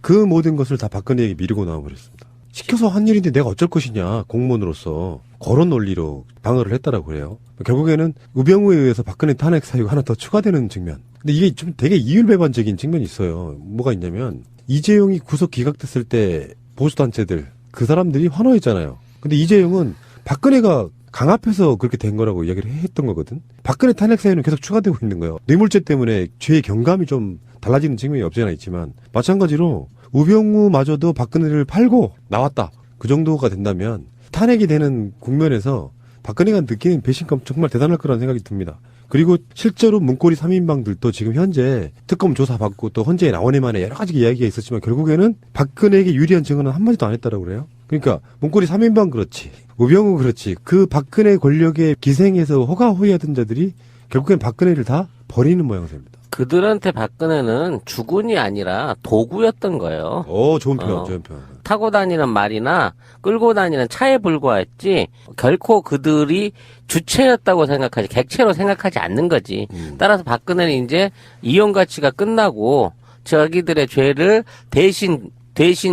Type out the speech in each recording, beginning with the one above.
그 모든 것을 다 박근혜에게 미루고 나와버렸습니다. 시켜서 한 일인데 내가 어쩔 것이냐, 공무원으로서 그런 논리로 방어를 했다라고 그래요. 결국에는 우병우에 의해서 박근혜 탄핵 사유가 하나 더 추가되는 측면. 근데 이게 좀 되게 이율배반적인 측면이 있어요. 뭐가 있냐면 이재용이 구속 기각됐을 때 보수단체들 그 사람들이 환호했잖아요. 근데 이재용은 박근혜가 강압해서 그렇게 된 거라고 이야기를 했던 거거든. 박근혜 탄핵 사유는 계속 추가되고 있는 거예요. 뇌물죄 때문에 죄의 경감이 좀 달라지는 측면이 없지 않아 있지만 마찬가지로 우병우마저도 박근혜를 팔고 나왔다. 그 정도가 된다면 탄핵이 되는 국면에서 박근혜가 느끼는 배신감 정말 대단할 거라는 생각이 듭니다. 그리고 실제로 문고리 3인방들도 지금 현재 특검 조사받고 또 헌재에 나오네 만에 여러 가지 이야기가 있었지만 결국에는 박근혜에게 유리한 증언은 한마디도 안 했다라고 그래요. 그러니까 문고리 3인방 그렇지, 우병우 그렇지, 그 박근혜 권력에 기생해서 호가호위하던 자들이 결국엔 박근혜를 다 버리는 모양새입니다. 그들한테 박근혜는 주군이 아니라 도구였던 거예요. 좋은 표현, 좋은 표현. 타고 다니는 말이나 끌고 다니는 차에 불과했지 결코 그들이 주체였다고 생각하지 객체로 생각하지 않는 거지. 따라서 박근혜는 이제 이용 가치가 끝나고 자기들의 죄를 대신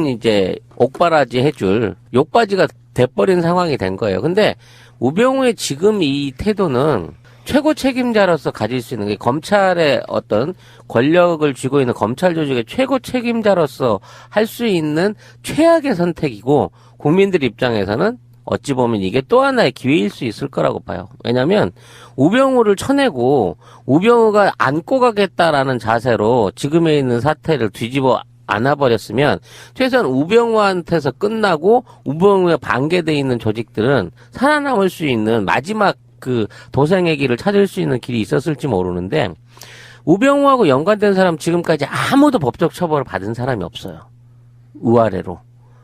이제 옥바라지 해줄 욕바지가 돼버린 상황이 된 거예요. 근데 우병우의 지금 이 태도는 최고 책임자로서 가질 수 있는 게 검찰의 어떤 권력을 쥐고 있는 검찰 조직의 최고 책임자로서 할 수 있는 최악의 선택이고 국민들 입장에서는 어찌 보면 이게 또 하나의 기회일 수 있을 거라고 봐요. 왜냐하면 우병우를 쳐내고 우병우가 안고 가겠다라는 자세로 지금에 있는 사태를 뒤집어 안아버렸으면 최소한 우병우한테서 끝나고 우병우에 반개돼 있는 조직들은 살아남을 수 있는 마지막 그 도생의 길을 찾을 수 있는 길이 있었을지 모르는데 우병우하고 연관된 사람 지금까지 아무도 법적 처벌을 받은 사람이 없어요. 우아래로.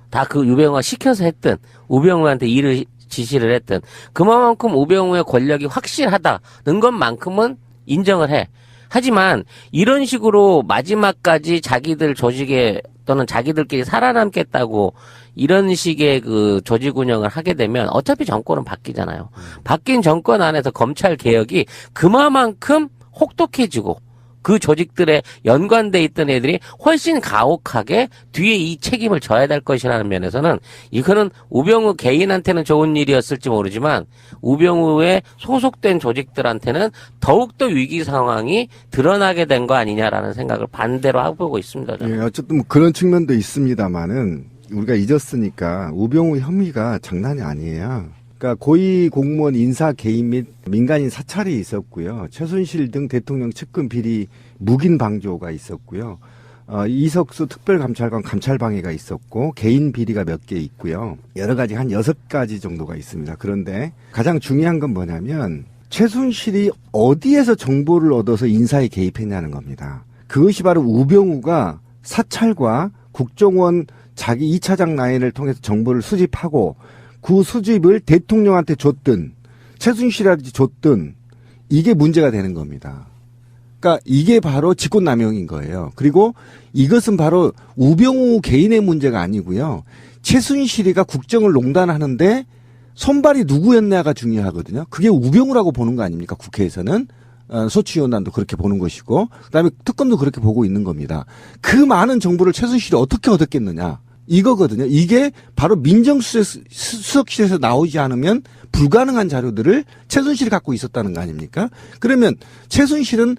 다 그 우병우가 시켜서 했든 우병우한테 일을 지시를 했든 그만큼 우병우의 권력이 확실하다는 것만큼은 인정을 해. 하지만 이런 식으로 마지막까지 자기들 조직에 또는 자기들끼리 살아남겠다고 이런 식의 그 조직 운영을 하게 되면 어차피 정권은 바뀌잖아요. 바뀐 정권 안에서 검찰 개혁이 그만큼 혹독해지고 그 조직들에 연관돼 있던 애들이 훨씬 가혹하게 뒤에 이 책임을 져야 될 것이라는 면에서는 이거는 우병우 개인한테는 좋은 일이었을지 모르지만 우병우에 소속된 조직들한테는 더욱더 위기 상황이 드러나게 된 거 아니냐라는 생각을 반대로 하고 있습니다. 저는. 예, 어쨌든 뭐 그런 측면도 있습니다만은 우리가 잊었으니까 우병우 혐의가 장난이 아니에요. 그러니까 고위 공무원 인사 개입 및 민간인 사찰이 있었고요. 최순실 등 대통령 측근 비리 묵인 방조가 있었고요. 이석수 특별감찰관 감찰방해가 있었고 개인 비리가 몇 개 있고요. 여러 가지 한 6가지 정도가 있습니다. 그런데 가장 중요한 건 뭐냐면 최순실이 어디에서 정보를 얻어서 인사에 개입했냐는 겁니다. 그것이 바로 우병우가 사찰과 국정원 자기 2차장 라인을 통해서 정보를 수집하고 그 수집을 대통령한테 줬든 최순실한테 줬든 이게 문제가 되는 겁니다. 그러니까 이게 바로 직권남용인 거예요. 그리고 이것은 바로 우병우 개인의 문제가 아니고요. 최순실이가 국정을 농단하는데 손발이 누구였냐가 중요하거든요. 그게 우병우라고 보는 거 아닙니까? 국회에서는. 소추위원단도 그렇게 보는 것이고 그다음에 특검도 그렇게 보고 있는 겁니다. 그 많은 정보를 최순실이 어떻게 얻었겠느냐. 이거거든요. 이게 바로 민정수석실에서 나오지 않으면 불가능한 자료들을 최순실이 갖고 있었다는 거 아닙니까? 그러면 최순실은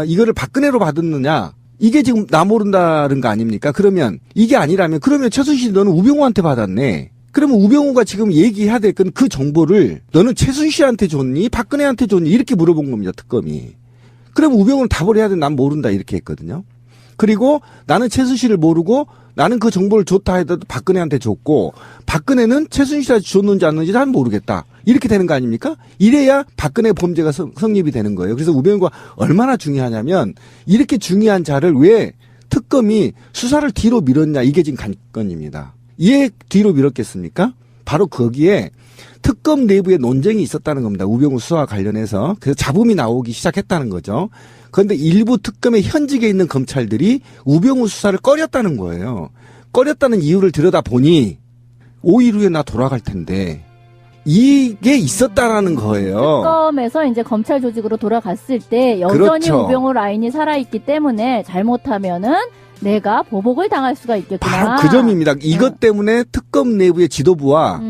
이거를 박근혜로 받았느냐? 이게 지금 나 모른다는 거 아닙니까? 그러면 이게 아니라면 그러면 최순실이 너는 우병우한테 받았네. 그러면 우병우가 지금 얘기해야 될 건 그 정보를 너는 최순실한테 줬니? 박근혜한테 줬니? 이렇게 물어본 겁니다. 특검이. 그러면 우병우는 답을 해야 돼. 난 모른다. 이렇게 했거든요. 그리고 나는 최순실을 모르고 나는 그 정보를 줬다 해도 박근혜한테 줬고 박근혜는 최순실한테 줬는지 안 줬는지 난 모르겠다. 이렇게 되는 거 아닙니까? 이래야 박근혜 범죄가 성립이 되는 거예요. 그래서 우병우가 얼마나 중요하냐면 이렇게 중요한 자를 왜 특검이 수사를 뒤로 밀었냐. 이게 지금 관건입니다. 왜 뒤로 밀었겠습니까? 바로 거기에 특검 내부에 논쟁이 있었다는 겁니다. 우병우 수사와 관련해서. 그래서 잡음이 나오기 시작했다는 거죠. 그런데 일부 특검의 현직에 있는 검찰들이 우병우 수사를 꺼렸다는 거예요. 꺼렸다는 이유를 들여다보니 5일 후에 나 돌아갈 텐데 이게 있었다라는 거예요. 특검에서 이제 검찰 조직으로 돌아갔을 때 여전히 그렇죠. 우병우 라인이 살아있기 때문에 잘못하면은 내가 보복을 당할 수가 있겠구나. 바로 그 점입니다. 이것 때문에 특검 내부의 지도부와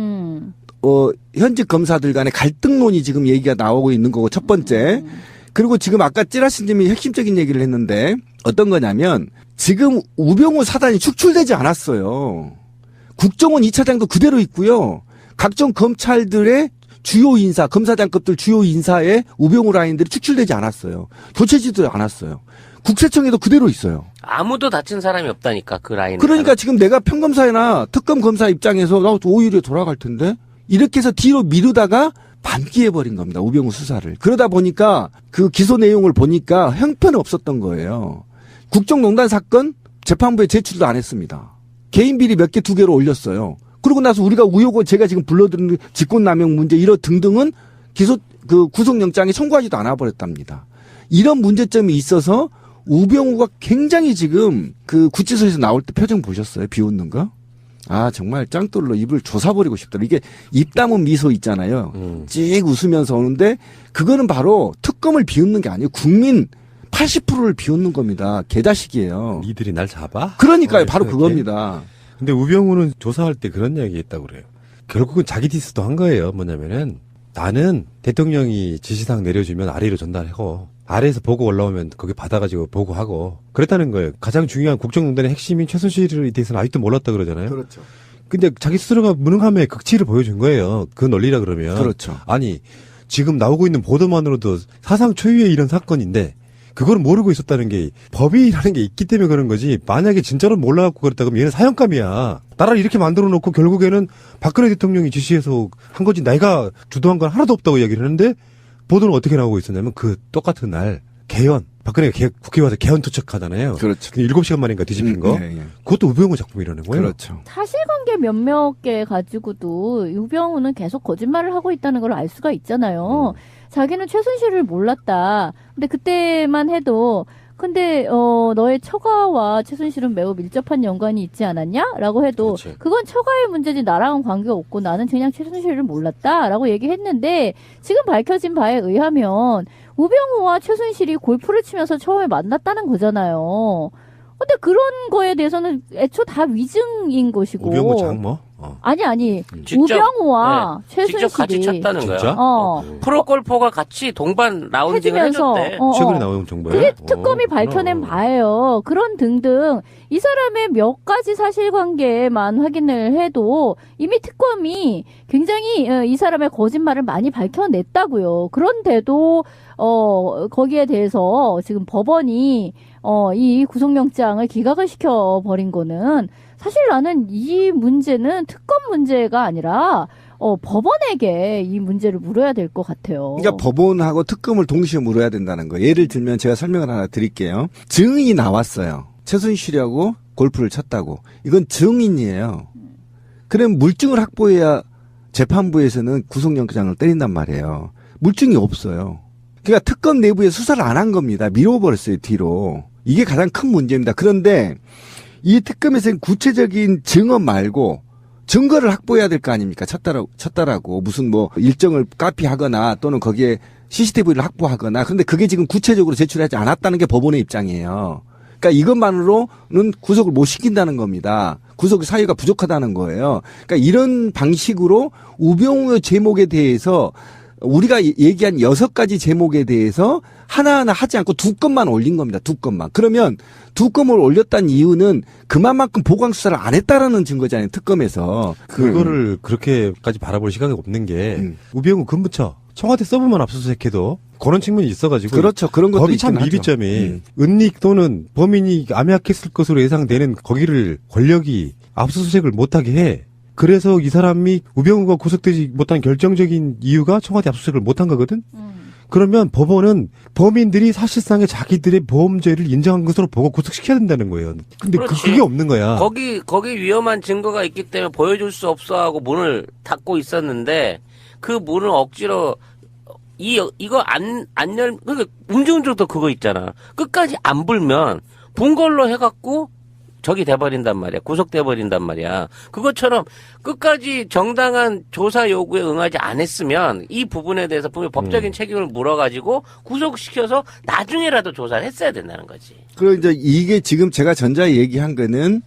현직 검사들 간의 갈등론이 지금 얘기가 나오고 있는 거고 첫 번째. 그리고 지금 아까 찌라시님이 핵심적인 얘기를 했는데 어떤 거냐면 지금 우병우 사단이 축출되지 않았어요. 국정원 2차장도 그대로 있고요. 각종 검찰들의 주요 인사, 검사장급들 주요 인사의 우병우 라인들이 축출되지 않았어요. 교체지도 않았어요. 국세청에도 그대로 있어요. 아무도 다친 사람이 없다니까 그 라인에. 그러니까 지금 내가 평검사나 특검 검사 입장에서 나 오히려 돌아갈 텐데 이렇게 해서 뒤로 미루다가 반기해버린 겁니다. 우병우 수사를. 그러다 보니까 그 기소 내용을 보니까 형편이 없었던 거예요. 국정농단 사건 재판부에 제출도 안 했습니다. 개인 비리 몇 개 2개로 올렸어요. 그러고 나서 우리가 우효고 제가 지금 불러드린 직권남용 문제 이런 등등은 구속영장에 청구하지도 않아 버렸답니다. 이런 문제점이 있어서 우병우가 굉장히 지금 그 구치소에서 나올 때 표정 보셨어요? 비웃는 거? 아 정말 짱돌로 입을 조사버리고 싶더라. 이게 입 다문 미소 있잖아요. 찍 웃으면서 오는데 그거는 바로 특검을 비웃는 게 아니에요. 국민 80%를 비웃는 겁니다. 개자식이에요. 니들이 날 잡아? 그러니까요. 바로 이렇게. 그겁니다. 근데 우병우는 조사할 때 그런 이야기 했다고 그래요. 결국은 자기 디스도 한 거예요. 뭐냐면은 나는 대통령이 지시사항 내려주면 아래로 전달하고 아래에서 보고 올라오면 거기 받아가지고 보고하고 그랬다는 거예요. 가장 중요한 국정농단의 핵심인 최순실에 대해서는 아직도 몰랐다 그러잖아요. 그렇죠. 근데 자기 스스로가 무능함의 극치를 보여준 거예요. 그 논리라 그러면. 그렇죠. 아니 지금 나오고 있는 보도만으로도 사상 초유의 이런 사건인데 그걸 모르고 있었다는 게 법이라는 게 있기 때문에 그런 거지. 만약에 진짜로 몰라갖고 그랬다 그러면 얘는 사형감이야. 나라를 이렇게 만들어 놓고 결국에는 박근혜 대통령이 지시해서 한 거지 내가 주도한 건 하나도 없다고 이야기를 했는데 보도는 어떻게 나오고 있었냐면 그 똑같은 날 개헌 박근혜가 국회에 와서 개헌 투척하잖아요. 그렇죠. 7시간 만인가 뒤집힌 거. 네, 네. 그것도 우병우 작품이라는 거예요. 그렇죠. 사실관계 몇몇 개 가지고도 우병우는 계속 거짓말을 하고 있다는 걸 알 수가 있잖아요. 자기는 최순실을 몰랐다. 근데 그때만 해도 근데 너의 처가와 최순실은 매우 밀접한 연관이 있지 않았냐? 라고 해도 그렇지. 그건 처가의 문제지 나랑은 관계가 없고 나는 그냥 최순실을 몰랐다. 라고 얘기했는데 지금 밝혀진 바에 의하면 우병우와 최순실이 골프를 치면서 처음에 만났다는 거잖아요. 근데 그런 거에 대해서는 애초 다 위증인 것이고. 우병우 장모? 아니. 직접, 우병우와 최순실이. 직접 같이 쳤다는 진짜? 거야. 프로골퍼가 같이 동반 라운딩을 해주면서, 해줬대. 최근에 나온 정보예요? 그게 특검이 그렇구나. 밝혀낸 바예요. 그런 등등 이 사람의 몇 가지 사실관계만 확인을 해도 이미 특검이 굉장히 이 사람의 거짓말을 많이 밝혀냈다고요. 그런데도 거기에 대해서 지금 법원이 이 구속영장을 기각을 시켜버린 거는 사실 나는 이 문제는 특검 문제가 아니라 법원에게 이 문제를 물어야 될 것 같아요. 그러니까 법원하고 특검을 동시에 물어야 된다는 거예요. 예를 들면 제가 설명을 하나 드릴게요. 증인이 나왔어요. 최순실하고 골프를 쳤다고. 이건 증인이에요. 그럼 물증을 확보해야 재판부에서는 구속영장을 때린단 말이에요. 물증이 없어요. 그러니까 특검 내부에 수사를 안 한 겁니다. 밀어버렸어요, 뒤로. 이게 가장 큰 문제입니다. 그런데 이 특검에서는 구체적인 증언 말고 증거를 확보해야 될 거 아닙니까? 쳤다라고 무슨 뭐 일정을 카피하거나 또는 거기에 CCTV를 확보하거나 그런데 그게 지금 구체적으로 제출하지 않았다는 게 법원의 입장이에요. 그러니까 이것만으로는 구속을 못 시킨다는 겁니다. 구속 사유가 부족하다는 거예요. 그러니까 이런 방식으로 우병우의 제목에 대해서 우리가 얘기한 6가지 제목에 대해서 하나하나 하지 않고 2건만 올린 겁니다. 2건만. 그러면 2건을 올렸다는 이유는 그만큼 보강 수사를 안 했다라는 증거잖아요. 특검에서. 그거를 그렇게까지 바라볼 시각이 없는 게 우병우 근무처 청와대 서브만 압수수색해도 그런 측면이 있어가지고 그렇죠. 그런 것도 법이 참 있긴 하죠. 미비점이 은닉 또는 범인이 암약했을 것으로 예상되는 거기를 권력이 압수수색을 못하게 해. 그래서 이 사람이 우병우가 구속되지 못한 결정적인 이유가 청와대 압수수색을 못한 거거든. 그러면 법원은 범인들이 사실상의 자기들의 보험죄를 인정한 것으로 보고 구속시켜야 된다는 거예요. 근데 그렇지. 그게 없는 거야. 거기 위험한 증거가 있기 때문에 보여줄 수 없어 하고 문을 닫고 있었는데 그 문을 억지로 이거 안 그러니까 음주운전도 그거 있잖아. 끝까지 안 불면 본 걸로 해갖고 적이 돼버린단 말이야. 구속돼버린단 말이야. 그것처럼 끝까지 정당한 조사 요구에 응하지 않았으면 이 부분에 대해서 분명히 법적인 책임을 물어가지고 구속시켜서 나중에라도 조사를 했어야 된다는 거지. 그리고 이제 이게 지금 제가 전자에 얘기한 거는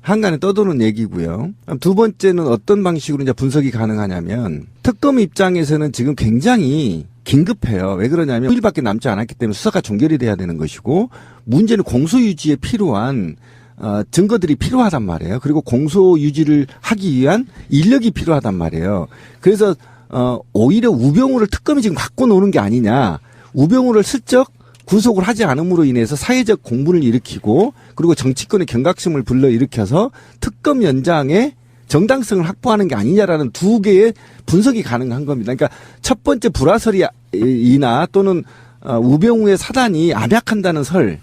한간에 떠도는 얘기고요. 두 번째는 어떤 방식으로 이제 분석이 가능하냐면 특검 입장에서는 지금 굉장히 긴급해요. 왜 그러냐면 5일밖에 남지 않았기 때문에 수사가 종결이 돼야 되는 것이고 문제는 공소 유지에 필요한 증거들이 필요하단 말이에요. 그리고 공소 유지를 하기 위한 인력이 필요하단 말이에요. 그래서 오히려 우병우를 특검이 지금 갖고 노는 게 아니냐. 우병우를 슬쩍 구속을 하지 않음으로 인해서 사회적 공분을 일으키고 그리고 정치권의 경각심을 불러일으켜서 특검 연장에 정당성을 확보하는 게 아니냐라는 두 개의 분석이 가능한 겁니다. 그러니까 첫 번째 불화설이나 또는 우병우의 사단이 암약한다는 설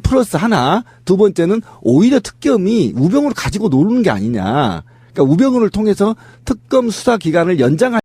플러스 하나, 두 번째는 오히려 특검이 우병우를 가지고 노는 게 아니냐. 그러니까 우병우를 통해서 특검 수사 기간을 연장할